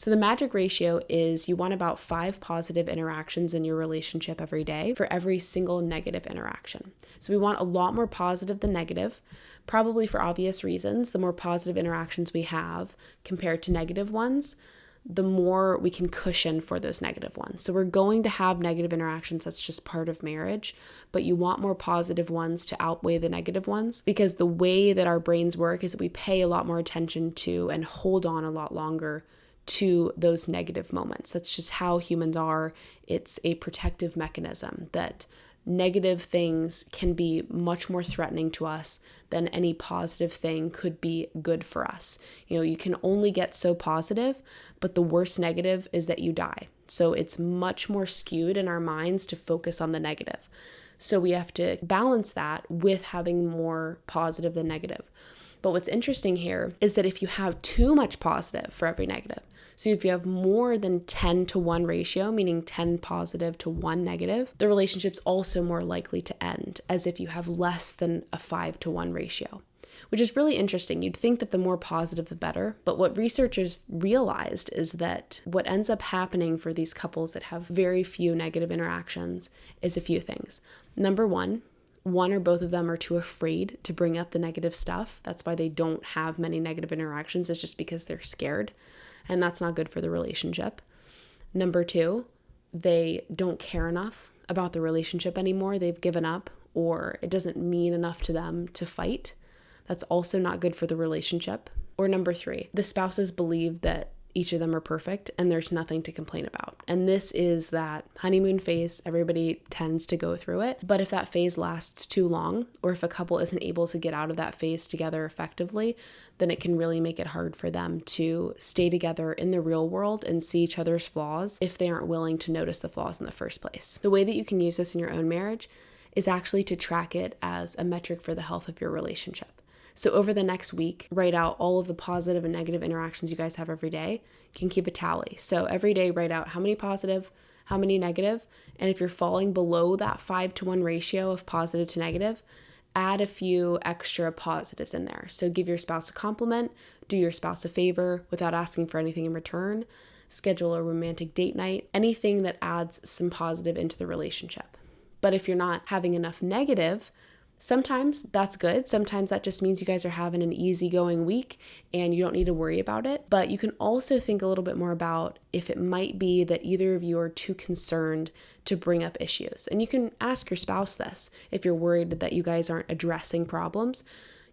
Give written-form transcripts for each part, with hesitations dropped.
So the magic ratio is you want about 5 positive interactions in your relationship every day for every single negative interaction. So we want a lot more positive than negative, probably for obvious reasons. The more positive interactions we have compared to negative ones, the more we can cushion for those negative ones. So we're going to have negative interactions. That's just part of marriage, but you want more positive ones to outweigh the negative ones, because the way that our brains work is that we pay a lot more attention to and hold on a lot longer to those negative moments. That's just how humans are. It's a protective mechanism that negative things can be much more threatening to us than any positive thing could be good for us. You can only get so positive, but the worst negative is that you die. So it's much more skewed in our minds to focus on the negative. So we have to balance that with having more positive than negative. But what's interesting here is that if you have too much positive for every negative, so if you have more than 10 to 1 ratio, meaning 10 positive to 1 negative, the relationship's also more likely to end, as if you have less than a 5 to 1 ratio, which is really interesting. You'd think that the more positive, the better. But what researchers realized is that what ends up happening for these couples that have very few negative interactions is a few things. Number one or both of them are too afraid to bring up the negative stuff. That's why they don't have many negative interactions. It's just because they're scared, and that's not good for the relationship. Number 2, they don't care enough about the relationship anymore. They've given up, or it doesn't mean enough to them to fight. That's also not good for the relationship. Or number 3, the spouses believe that each of them are perfect and there's nothing to complain about. And this is that honeymoon phase. Everybody tends to go through it. But if that phase lasts too long, or if a couple isn't able to get out of that phase together effectively, then it can really make it hard for them to stay together in the real world and see each other's flaws if they aren't willing to notice the flaws in the first place. The way that you can use this in your own marriage is actually to track it as a metric for the health of your relationship. So over the next week, write out all of the positive and negative interactions you guys have every day. You can keep a tally. So every day, write out how many positive, how many negative, and if you're falling below that 5 to 1 ratio of positive to negative, add a few extra positives in there. So give your spouse a compliment, do your spouse a favor without asking for anything in return, schedule a romantic date night, anything that adds some positive into the relationship. But if you're not having enough negative, sometimes that's good. Sometimes that just means you guys are having an easygoing week and you don't need to worry about it. But you can also think a little bit more about if it might be that either of you are too concerned to bring up issues. And you can ask your spouse this. If you're worried that you guys aren't addressing problems,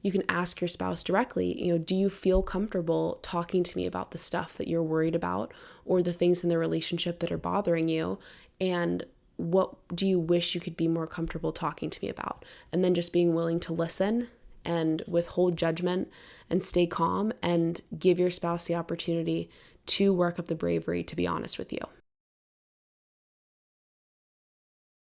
you can ask your spouse directly, do you feel comfortable talking to me about the stuff that you're worried about or the things in the relationship that are bothering you? And what do you wish you could be more comfortable talking to me about? And then just being willing to listen and withhold judgment and stay calm and give your spouse the opportunity to work up the bravery to be honest with you.